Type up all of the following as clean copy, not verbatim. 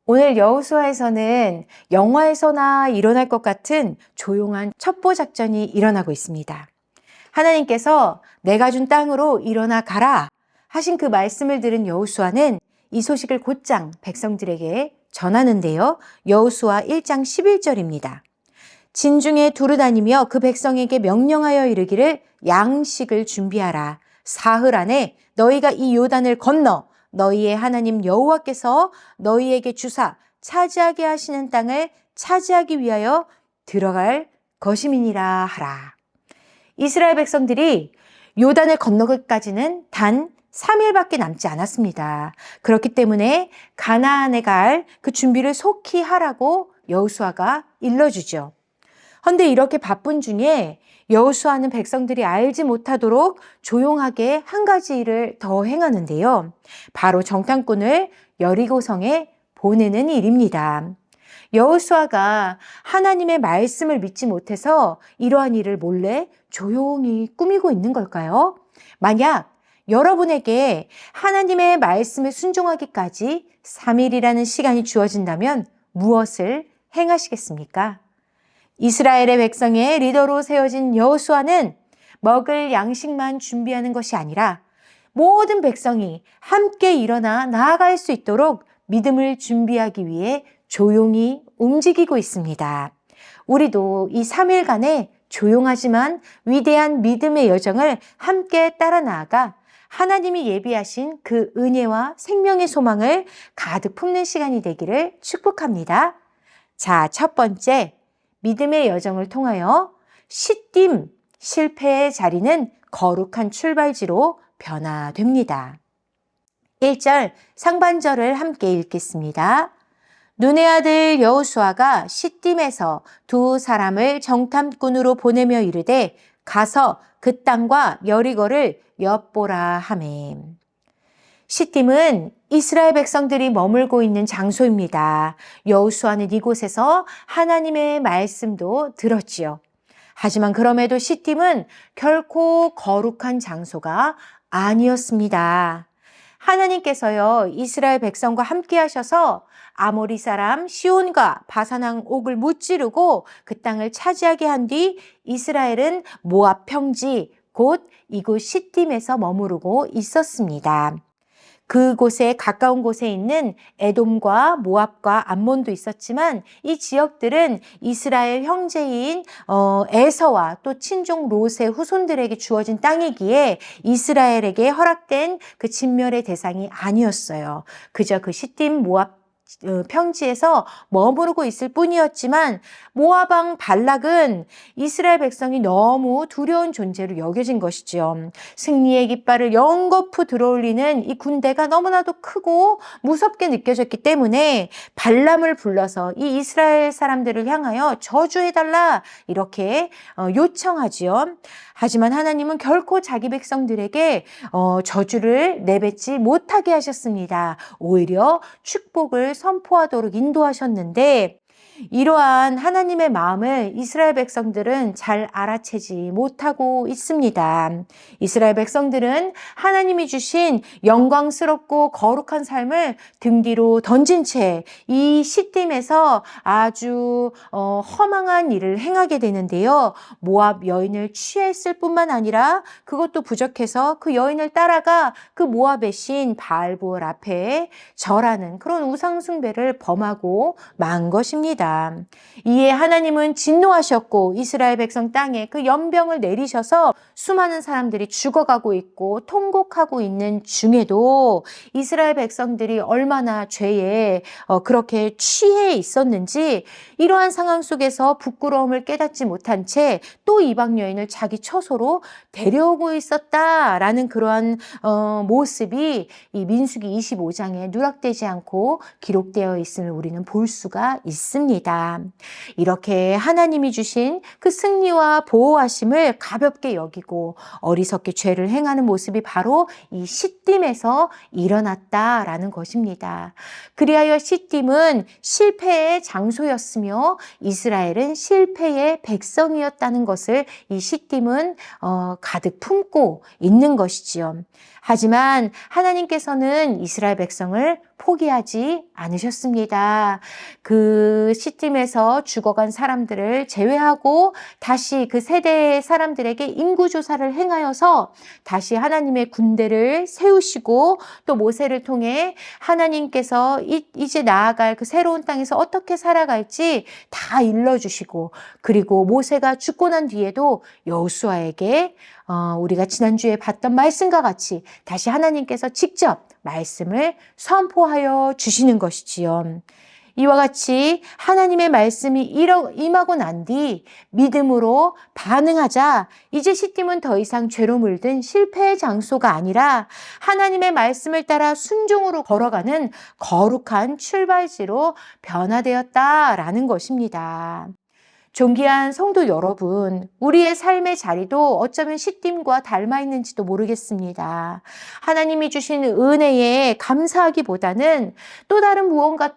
오늘 여호수아에서는 영화에서나 일어날 것 같은 조용한 첩보 작전이 일어나고 있습니다. 하나님께서 내가 준 땅으로 일어나 가라 하신 그 말씀을 들은 여호수아는 이 소식을 곧장 백성들에게 전하는데요. 여호수아 1장 11절입니다. 진중에 두루 다니며 그 백성에게 명령하여 이르기를 양식을 준비하라. 사흘 안에 너희가 이 요단을 건너 너희의 하나님 여호와께서 너희에게 주사 차지하게 하시는 땅을 차지하기 위하여 들어갈 것임이니라 하라. 이스라엘 백성들이 요단을 건너기까지는 단 3일밖에 남지 않았습니다. 그렇기 때문에 가나안에 갈 그 준비를 속히 하라고 여호수아가 일러주죠. 그런데 이렇게 바쁜 중에 여호수아는 백성들이 알지 못하도록 조용하게 한 가지 일을 더 행하는데요. 바로 정탐꾼을 여리고성에 보내는 일입니다. 여호수아가 하나님의 말씀을 믿지 못해서 이러한 일을 몰래 조용히 꾸미고 있는 걸까요? 만약 여러분에게 하나님의 말씀에 순종하기까지 3일이라는 시간이 주어진다면 무엇을 행하시겠습니까? 이스라엘의 백성의 리더로 세워진 여호수아는 먹을 양식만 준비하는 것이 아니라 모든 백성이 함께 일어나 나아갈 수 있도록 믿음을 준비하기 위해 조용히 움직이고 있습니다. 우리도 이 3일간의 조용하지만 위대한 믿음의 여정을 함께 따라 나아가 하나님이 예비하신 그 은혜와 생명의 소망을 가득 품는 시간이 되기를 축복합니다. 자, 첫 번째, 믿음의 여정을 통하여 시딤, 실패의 자리는 거룩한 출발지로 변화됩니다. 1절 상반절을 함께 읽겠습니다. 눈의 아들 여호수아가 시딤에서 두 사람을 정탐꾼으로 보내며 이르되 가서 그 땅과 여리고를 엿보라 하매. 시딤은 이스라엘 백성들이 머물고 있는 장소입니다. 여호수아는 이곳에서 하나님의 말씀도 들었지요. 하지만 그럼에도 시딤은 결코 거룩한 장소가 아니었습니다. 하나님께서요, 이스라엘 백성과 함께 하셔서 아모리 사람 시온과 바산왕 옥을 무찌르고 그 땅을 차지하게 한 뒤 이스라엘은 모압 평지, 곧 이곳 시딤에서 머무르고 있었습니다. 그곳에 가까운 곳에 있는 에돔과 모압과 암몬도 있었지만 이 지역들은 이스라엘 형제인 에서와 또 친족 롯의 후손들에게 주어진 땅이기에 이스라엘에게 허락된 그 진멸의 대상이 아니었어요. 그저 그 시딤 모압 평지에서 머무르고 있을 뿐이었지만 모압 왕 발락은 이스라엘 백성이 너무 두려운 존재로 여겨진 것이죠. 승리의 깃발을 연거푸 들어올리는 이 군대가 너무나도 크고 무섭게 느껴졌기 때문에 발람을 불러서 이 이스라엘 사람들을 향하여 저주해달라 이렇게 요청하지요. 하지만 하나님은 결코 자기 백성들에게 저주를 내뱉지 못하게 하셨습니다. 오히려 축복을 선포하도록 인도하셨는데 이러한 하나님의 마음을 이스라엘 백성들은 잘 알아채지 못하고 있습니다. 이스라엘 백성들은 하나님이 주신 영광스럽고 거룩한 삶을 등 뒤로 던진 채 이 시딤에서 아주 허망한 일을 행하게 되는데요. 모압 여인을 취했을 뿐만 아니라 그것도 부족해서 그 여인을 따라가 그 모압의 신 바알보을 앞에 절하는 그런 우상 숭배를 범하고 만 것입니다. 이에 하나님은 진노하셨고 이스라엘 백성 땅에 그 연병을 내리셔서 수많은 사람들이 죽어가고 있고 통곡하고 있는 중에도 이스라엘 백성들이 얼마나 죄에 그렇게 취해 있었는지 이러한 상황 속에서 부끄러움을 깨닫지 못한 채 또 이방 여인을 자기 처소로 데려오고 있었다라는 그러한 모습이 이 민수기 25장에 누락되지 않고 기록되어 있음을 우리는 볼 수가 있습니다. 이렇게 하나님이 주신 그 승리와 보호하심을 가볍게 여기고 어리석게 죄를 행하는 모습이 바로 이 시딤에서 일어났다라는 것입니다. 그리하여 시딤은 실패의 장소였으며 이스라엘은 실패의 백성이었다는 것을 이 시딤은 가득 품고 있는 것이지요. 하지만 하나님께서는 이스라엘 백성을 포기하지 않으셨습니다. 그 시팀에서 죽어간 사람들을 제외하고 다시 그 세대의 사람들에게 인구조사를 행하여서 다시 하나님의 군대를 세우시고 또 모세를 통해 하나님께서 이제 나아갈 그 새로운 땅에서 어떻게 살아갈지 다 일러주시고, 그리고 모세가 죽고 난 뒤에도 여호수아에게 우리가 지난주에 봤던 말씀과 같이 다시 하나님께서 직접 말씀을 선포하여 주시는 것이지요. 이와 같이 하나님의 말씀이 임하고 난 뒤 믿음으로 반응하자 이제 시딤은 더 이상 죄로 물든 실패의 장소가 아니라 하나님의 말씀을 따라 순종으로 걸어가는 거룩한 출발지로 변화되었다라는 것입니다. 존귀한 성도 여러분, 우리의 삶의 자리도 어쩌면 시딤과 닮아 있는지도 모르겠습니다. 하나님이 주신 은혜에 감사하기보다는 또 다른 무언가를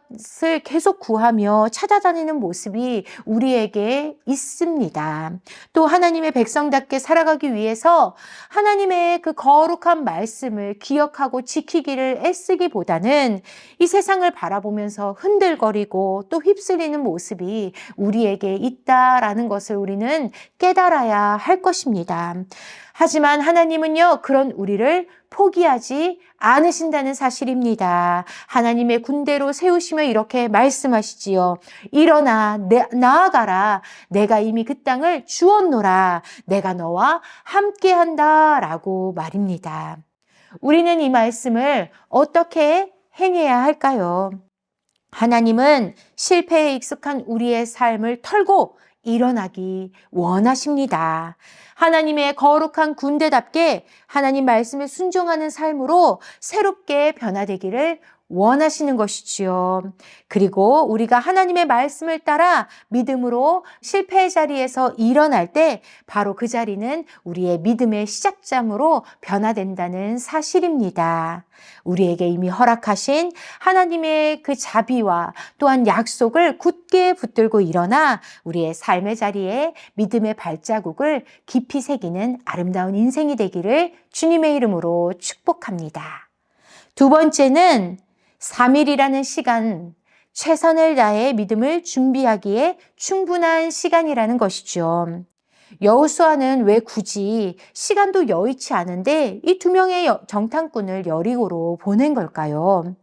계속 구하며 찾아다니는 모습이 우리에게 있습니다. 또 하나님의 백성답게 살아가기 위해서 하나님의 그 거룩한 말씀을 기억하고 지키기를 애쓰기보다는 이 세상을 바라보면서 흔들거리고 또 휩쓸리는 모습이 우리에게 있다라는 것을 우리는 깨달아야 할 것입니다. 하지만 하나님은요, 그런 우리를 포기하지 않으신다는 사실입니다. 하나님의 군대로 세우시며 이렇게 말씀하시지요. 일어나 나아가라. 내가 이미 그 땅을 주었노라. 내가 너와 함께한다 라고 말입니다. 우리는 이 말씀을 어떻게 행해야 할까요? 하나님은 실패에 익숙한 우리의 삶을 털고 일어나기 원하십니다. 하나님의 거룩한 군대답게 하나님 말씀에 순종하는 삶으로 새롭게 변화되기를 원하시는 것이지요. 그리고 우리가 하나님의 말씀을 따라 믿음으로 실패의 자리에서 일어날 때 바로 그 자리는 우리의 믿음의 시작점으로 변화된다는 사실입니다. 우리에게 이미 허락하신 하나님의 그 자비와 또한 약속을 굳게 붙들고 일어나 우리의 삶의 자리에 믿음의 발자국을 깊이 새기는 아름다운 인생이 되기를 주님의 이름으로 축복합니다. 두 번째는 3일이라는 시간, 최선을 다해 믿음을 준비하기에 충분한 시간이라는 것이죠. 여호수아는 왜 굳이 시간도 여의치 않은데 이 두 명의 정탐꾼을 여리고로 보낸 걸까요?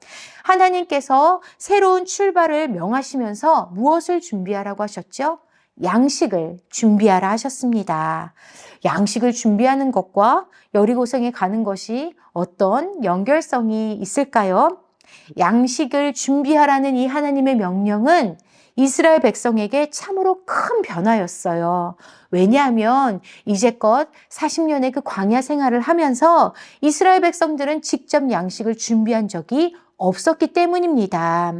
하나님께서 새로운 출발을 명하시면서 무엇을 준비하라고 하셨죠? 양식을 준비하라 하셨습니다. 양식을 준비하는 것과 여리고성에 가는 것이 어떤 연결성이 있을까요? 양식을 준비하라는 이 하나님의 명령은 이스라엘 백성에게 참으로 큰 변화였어요. 왜냐하면 이제껏 40년의 그 광야 생활을 하면서 이스라엘 백성들은 직접 양식을 준비한 적이 없었기 때문입니다.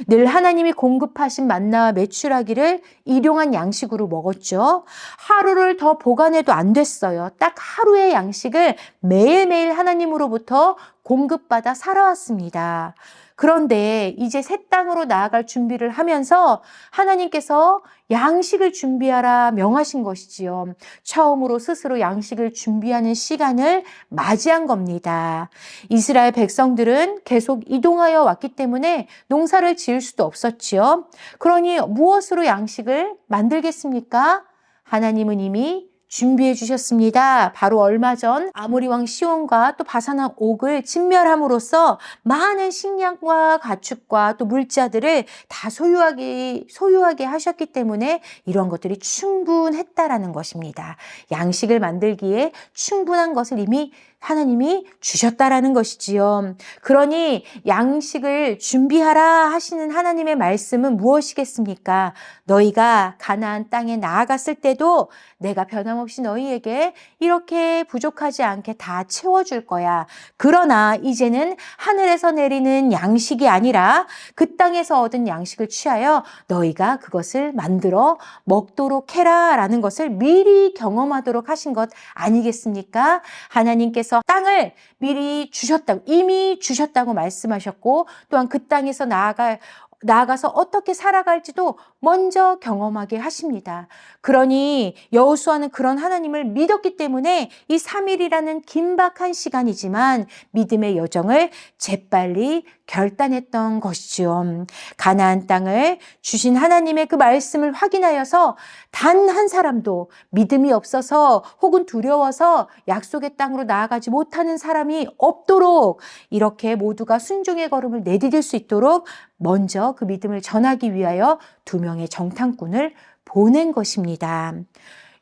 늘 하나님이 공급하신 만나와 메추라기를 일용한 양식으로 먹었죠. 하루를 더 보관해도 안 됐어요. 딱 하루의 양식을 매일매일 하나님으로부터 공급받아 살아왔습니다. 그런데 이제 새 땅으로 나아갈 준비를 하면서 하나님께서 양식을 준비하라 명하신 것이지요. 처음으로 스스로 양식을 준비하는 시간을 맞이한 겁니다. 이스라엘 백성들은 계속 이동하여 왔기 때문에 농사를 지을 수도 없었지요. 그러니 무엇으로 양식을 만들겠습니까? 하나님은 이미 준비해 주셨습니다. 바로 얼마 전 아모리 왕 시온과 또 바산 옥을 진멸함으로써 많은 식량과 가축과 또 물자들을 다 소유하게 하셨기 때문에 이런 것들이 충분했다라는 것입니다. 양식을 만들기에 충분한 것을 이미 하나님이 주셨다라는 것이지요. 그러니 양식을 준비하라 하시는 하나님의 말씀은 무엇이겠습니까? 너희가 가나안 땅에 나아갔을 때도 내가 변함없이 너희에게 이렇게 부족하지 않게 다 채워줄 거야. 그러나 이제는 하늘에서 내리는 양식이 아니라 그 땅에서 얻은 양식을 취하여 너희가 그것을 만들어 먹도록 해라라는 것을 미리 경험하도록 하신 것 아니겠습니까? 하나님께서 땅을 미리 주셨다고, 이미 주셨다고 말씀하셨고, 또한 그 땅에서 나아갈 나아가서 어떻게 살아갈지도 먼저 경험하게 하십니다. 그러니 여호수아는 그런 하나님을 믿었기 때문에 이 3일이라는 긴박한 시간이지만 믿음의 여정을 재빨리 결단했던 것이죠. 가나안 땅을 주신 하나님의 그 말씀을 확인하여서 단 한 사람도 믿음이 없어서 혹은 두려워서 약속의 땅으로 나아가지 못하는 사람이 없도록 이렇게 모두가 순종의 걸음을 내디딜 수 있도록 먼저 그 믿음을 전하기 위하여 2명의 정탐꾼을 보낸 것입니다.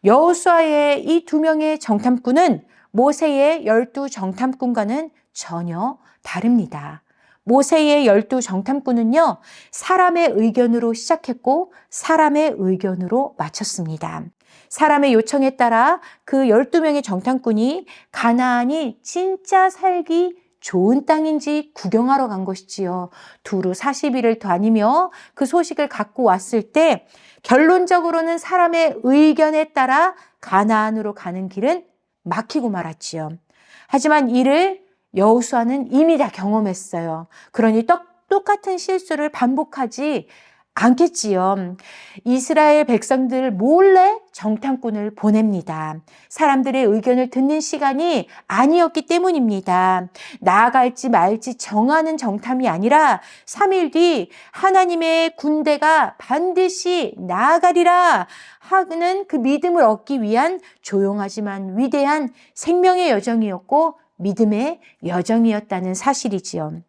여호수아의 이 2명의 정탐꾼은 모세의 12 정탐꾼과는 전혀 다릅니다. 모세의 12 정탐꾼은요, 사람의 의견으로 시작했고 사람의 의견으로 마쳤습니다. 사람의 요청에 따라 그 12명의 정탐꾼이 가나안이 진짜 살기 좋은 땅인지 구경하러 간 것이지요. 두루 40일을 다니며 그 소식을 갖고 왔을 때 결론적으로는 사람의 의견에 따라 가나안으로 가는 길은 막히고 말았지요. 하지만 이를 여호수아는 이미 다 경험했어요. 그러니 똑같은 실수를 반복하지 않겠지요. 이스라엘 백성들 몰래 정탐꾼을 보냅니다. 사람들의 의견을 듣는 시간이 아니었기 때문입니다. 나아갈지 말지 정하는 정탐이 아니라 3일 뒤 하나님의 군대가 반드시 나아가리라 하는 그 믿음을 얻기 위한 조용하지만 위대한 생명의 여정이었고 믿음의 여정이었다는 사실이지요.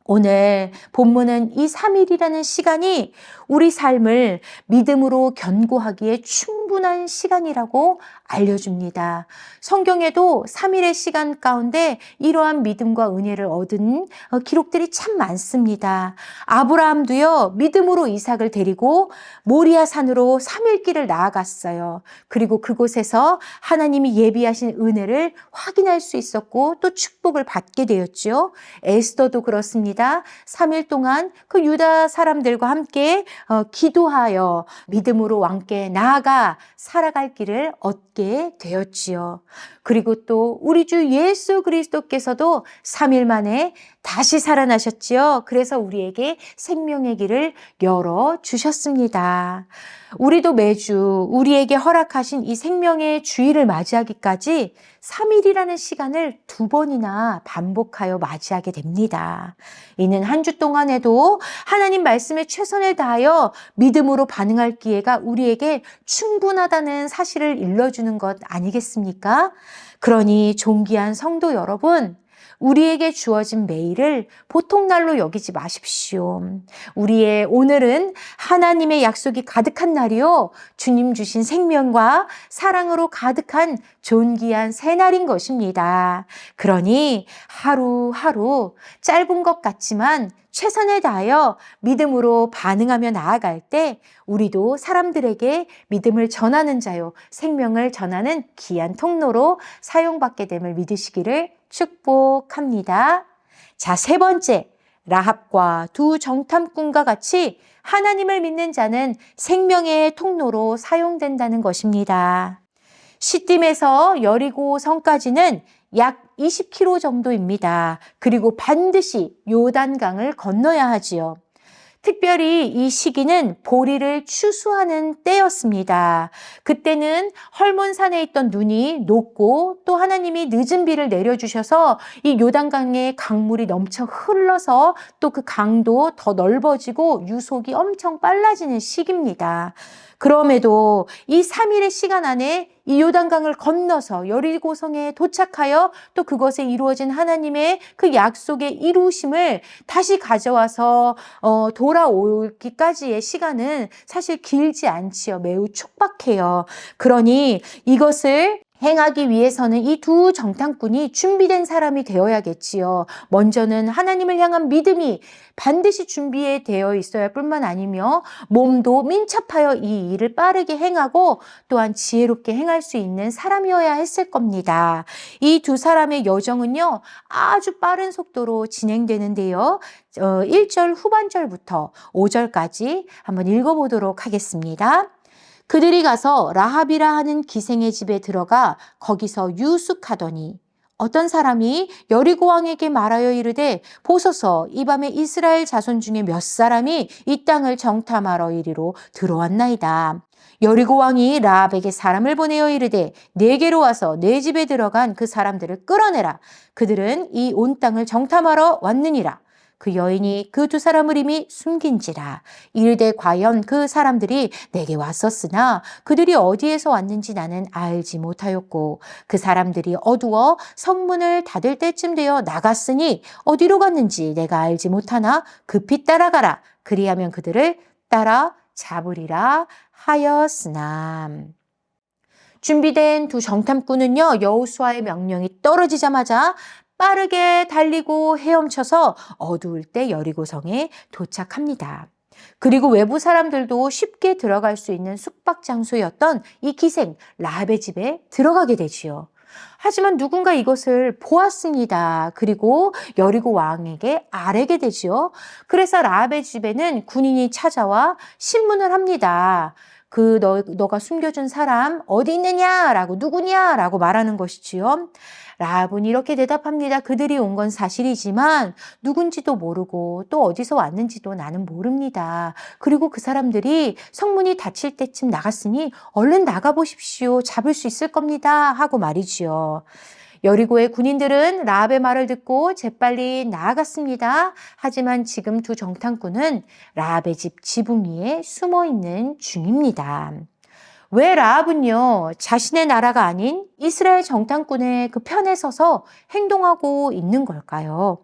오늘 본문은 이 3일이라는 시간이 우리 삶을 믿음으로 견고하기에 충분한 시간이라고 알려줍니다. 성경에도 3일의 시간 가운데 이러한 믿음과 은혜를 얻은 기록들이 참 많습니다. 아브라함도요, 믿음으로 이삭을 데리고 모리아 산으로 3일 길을 나아갔어요. 그리고 그곳에서 하나님이 예비하신 은혜를 확인할 수 있었고 또 축복을 받게 되었죠. 에스더도 그렇습니다. 3일 동안 그 유다 사람들과 함께 기도하여 믿음으로 왕께 나아가 살아갈 길을 얻게 되었지요. 그리고 또 우리 주 예수 그리스도께서도 3일 만에 다시 살아나셨지요. 그래서 우리에게 생명의 길을 열어주셨습니다. 우리도 매주 우리에게 허락하신 이 생명의 주일을 맞이하기까지 3일이라는 시간을 2번이나 반복하여 맞이하게 됩니다. 이는 한 주 동안에도 하나님 말씀에 최선을 다하여 믿음으로 반응할 기회가 우리에게 충분하다는 사실을 일러주는 것 아니겠습니까? 그러니 존귀한 성도 여러분, 우리에게 주어진 매일을 보통 날로 여기지 마십시오. 우리의 오늘은 하나님의 약속이 가득한 날이요, 주님 주신 생명과 사랑으로 가득한 존귀한 새날인 것입니다. 그러니 하루하루 짧은 것 같지만 최선을 다하여 믿음으로 반응하며 나아갈 때 우리도 사람들에게 믿음을 전하는 자요, 생명을 전하는 귀한 통로로 사용받게 됨을 믿으시기를 축복합니다. 자, 3번째, 라합과 2 정탐꾼과 같이 하나님을 믿는 자는 생명의 통로로 사용된다는 것입니다. 시딤에서 여리고 성까지는 약 20km 정도입니다. 그리고 반드시 요단강을 건너야 하지요. 특별히 이 시기는 보리를 추수하는 때였습니다. 그때는 헐몬산에 있던 눈이 녹고 또 하나님이 늦은 비를 내려주셔서 이 요단강의 강물이 넘쳐 흘러서 또 그 강도 더 넓어지고 유속이 엄청 빨라지는 시기입니다. 그럼에도 이 3일의 시간 안에 이 요단강을 건너서 여리고성에 도착하여 또 그것에 이루어진 하나님의 그 약속의 이루심을 다시 가져와서 돌아오기까지의 시간은 사실 길지 않지요. 매우 촉박해요. 그러니 이것을 행하기 위해서는 이 2 정탐꾼이 준비된 사람이 되어야겠지요. 먼저는 하나님을 향한 믿음이 반드시 준비되어 있어야 할 뿐만 아니며 몸도 민첩하여 이 일을 빠르게 행하고 또한 지혜롭게 행할 수 있는 사람이어야 했을 겁니다. 이 2 사람의 여정은요, 아주 빠른 속도로 진행되는데요. 1절 후반절부터 5절까지 한번 읽어보도록 하겠습니다. 그들이 가서 라합이라 하는 기생의 집에 들어가 거기서 유숙하더니 어떤 사람이 여리고 왕에게 말하여 이르되 보소서 이 밤에 이스라엘 자손 중에 몇 사람이 이 땅을 정탐하러 이리로 들어왔나이다. 여리고 왕이 라합에게 사람을 보내어 이르되 내게로 와서 내 집에 들어간 그 사람들을 끌어내라. 그들은 이 온 땅을 정탐하러 왔느니라. 그 여인이 그 두 사람을 이미 숨긴지라. 이르되 과연 그 사람들이 내게 왔었으나 그들이 어디에서 왔는지 나는 알지 못하였고 그 사람들이 어두워 성문을 닫을 때쯤 되어 나갔으니 어디로 갔는지 내가 알지 못하나 급히 따라가라. 그리하면 그들을 따라 잡으리라 하였으나. 준비된 두 정탐꾼은요, 여호수아의 명령이 떨어지자마자 빠르게 달리고 헤엄쳐서 어두울 때 여리고성에 도착합니다. 그리고 외부 사람들도 쉽게 들어갈 수 있는 숙박 장소였던 이 기생 라합의 집에 들어가게 되지요. 하지만 누군가 이것을 보았습니다. 그리고 여리고 왕에게 아뢰게 되지요. 그래서 라합의 집에는 군인이 찾아와 신문을 합니다. 너가 숨겨준 사람 어디 있느냐라고 누구냐라고 말하는 것이지요. 라합은 이렇게 대답합니다. 그들이 온 건 사실이지만 누군지도 모르고 또 어디서 왔는지도 나는 모릅니다. 그리고 그 사람들이 성문이 닫힐 때쯤 나갔으니 얼른 나가보십시오. 잡을 수 있을 겁니다. 하고 말이지요. 여리고의 군인들은 라합의 말을 듣고 재빨리 나아갔습니다. 하지만 지금 두 정탐꾼은 라합의 집 지붕 위에 숨어 있는 중입니다. 왜 라합은요, 자신의 나라가 아닌 이스라엘 정탐꾼의 그 편에 서서 행동하고 있는 걸까요?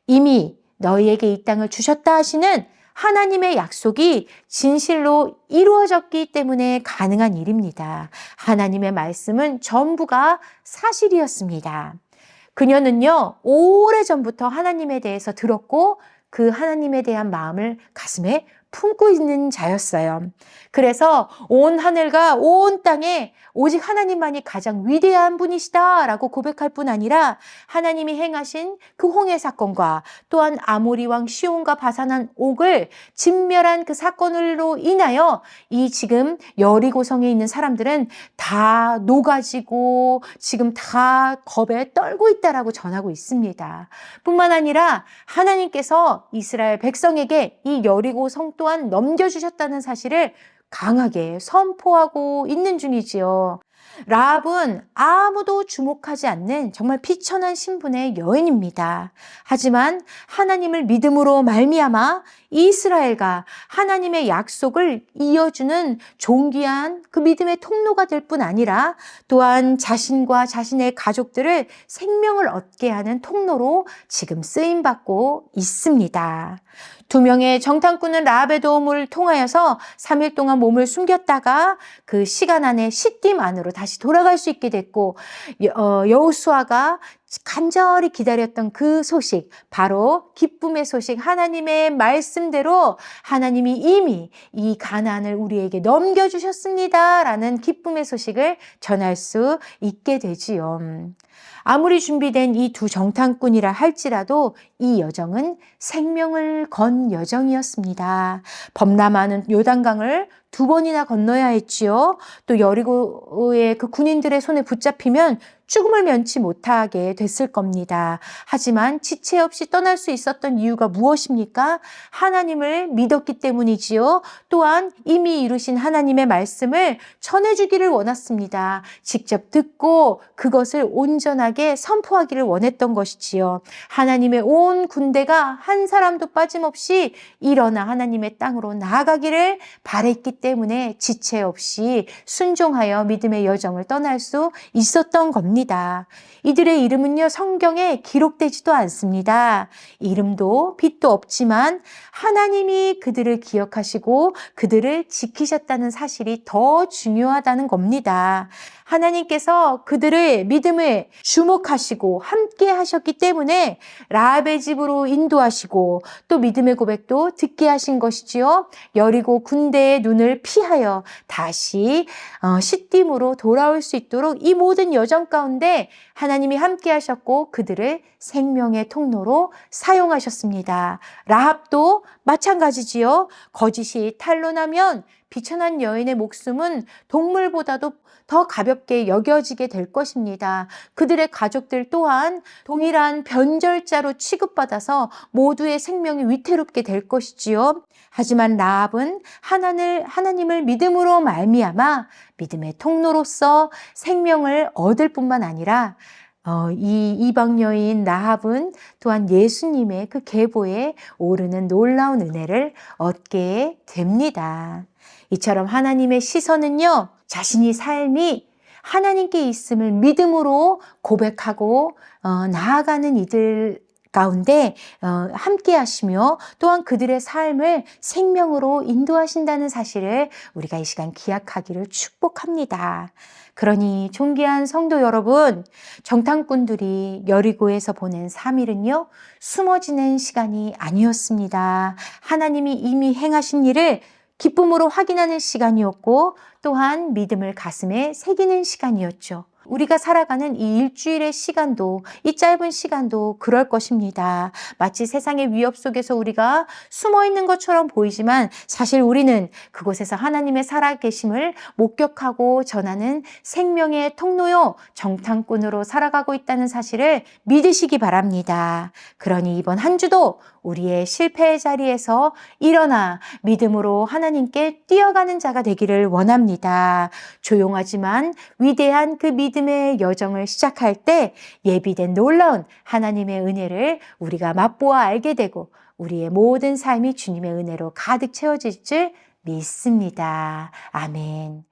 이미 너희에게 이 땅을 주셨다 하시는 하나님의 약속이 진실로 이루어졌기 때문에 가능한 일입니다. 하나님의 말씀은 전부가 사실이었습니다. 그녀는요, 오래전부터 하나님에 대해서 들었고 그 하나님에 대한 마음을 가슴에 품고 있는 자였어요. 그래서 온 하늘과 온 땅에 오직 하나님만이 가장 위대한 분이시다라고 고백할 뿐 아니라 하나님이 행하신 그 홍해 사건과 또한 아모리 왕 시온과 바산한 옥을 진멸한 그 사건으로 인하여 이 지금 여리고성에 있는 사람들은 다 녹아지고 지금 다 겁에 떨고 있다라고 전하고 있습니다. 뿐만 아니라 하나님께서 이스라엘 백성에게 이 여리고성 또한 넘겨주셨다는 사실을 강하게 선포하고 있는 중이지요. 라합은 아무도 주목하지 않는 정말 비천한 신분의 여인입니다. 하지만 하나님을 믿음으로 말미암아 이스라엘과 하나님의 약속을 이어주는 존귀한 그 믿음의 통로가 될 뿐 아니라 또한 자신과 자신의 가족들을 생명을 얻게 하는 통로로 지금 쓰임받고 있습니다. 두 명의 정탐꾼은 라합의 도움을 통하여서 3일 동안 몸을 숨겼다가 그 시간 안에 시딤 안으로 다시 돌아갈 수 있게 됐고 여호수아가 간절히 기다렸던 그 소식, 바로 기쁨의 소식, 하나님의 말씀대로 하나님이 이미 이 가나안을 우리에게 넘겨주셨습니다 라는 기쁨의 소식을 전할 수 있게 되지요. 아무리 준비된 이 두 정탐꾼이라 할지라도 이 여정은 생명을 건 여정이었습니다. 범람하는 요단강을 2번이나 건너야 했지요. 또 여리고의 그 군인들의 손에 붙잡히면 죽음을 면치 못하게 됐을 겁니다. 하지만 지체 없이 떠날 수 있었던 이유가 무엇입니까? 하나님을 믿었기 때문이지요. 또한 이미 이루신 하나님의 말씀을 전해주기를 원했습니다. 직접 듣고 그것을 온전하게 선포하기를 원했던 것이지요. 하나님의 온 군대가 한 사람도 빠짐없이 일어나 하나님의 땅으로 나아가기를 바랬기 때문에 지체 없이 순종하여 믿음의 여정을 떠날 수 있었던 겁니다. 이들의 이름은요, 성경에 기록되지도 않습니다. 이름도 빛도 없지만 하나님이 그들을 기억하시고 그들을 지키셨다는 사실이 더 중요하다는 겁니다. 하나님께서 그들의 믿음을 주목하시고 함께 하셨기 때문에 라합의 집으로 인도하시고 또 믿음의 고백도 듣게 하신 것이지요. 여리고 군대의 눈을 피하여 다시 시딤으로 돌아올 수 있도록 이 모든 여정 가운데 하나님이 함께 하셨고 그들을 생명의 통로로 사용하셨습니다. 라합도 마찬가지지요. 거짓이 탄로나면 비천한 여인의 목숨은 동물보다도 더 가볍게 여겨지게 될 것입니다. 그들의 가족들 또한 동일한 변절자로 취급받아서 모두의 생명이 위태롭게 될 것이지요. 하지만 라합은 하나님을 믿음으로 말미암아 믿음의 통로로서 생명을 얻을 뿐만 아니라 이 이방 여인 라합은 또한 예수님의 그 계보에 오르는 놀라운 은혜를 얻게 됩니다. 이처럼 하나님의 시선은요, 자신이 삶이 하나님께 있음을 믿음으로 고백하고 나아가는 이들 가운데 함께 하시며 또한 그들의 삶을 생명으로 인도하신다는 사실을 우리가 이 시간 기약하기를 축복합니다. 그러니 존귀한 성도 여러분, 정탐꾼들이 여리고에서 보낸 3일은요, 숨어 지낸 시간이 아니었습니다. 하나님이 이미 행하신 일을 기쁨으로 확인하는 시간이었고 또한 믿음을 가슴에 새기는 시간이었죠. 우리가 살아가는 이 일주일의 시간도, 이 짧은 시간도 그럴 것입니다. 마치 세상의 위협 속에서 우리가 숨어 있는 것처럼 보이지만 사실 우리는 그곳에서 하나님의 살아계심을 목격하고 전하는 생명의 통로요, 정탐꾼으로 살아가고 있다는 사실을 믿으시기 바랍니다. 그러니 이번 한 주도 우리의 실패의 자리에서 일어나 믿음으로 하나님께 뛰어가는 자가 되기를 원합니다. 조용하지만 위대한 그 믿음의 여정을 시작할 때 예비된 놀라운 하나님의 은혜를 우리가 맛보아 알게 되고 우리의 모든 삶이 주님의 은혜로 가득 채워질 줄 믿습니다. 아멘.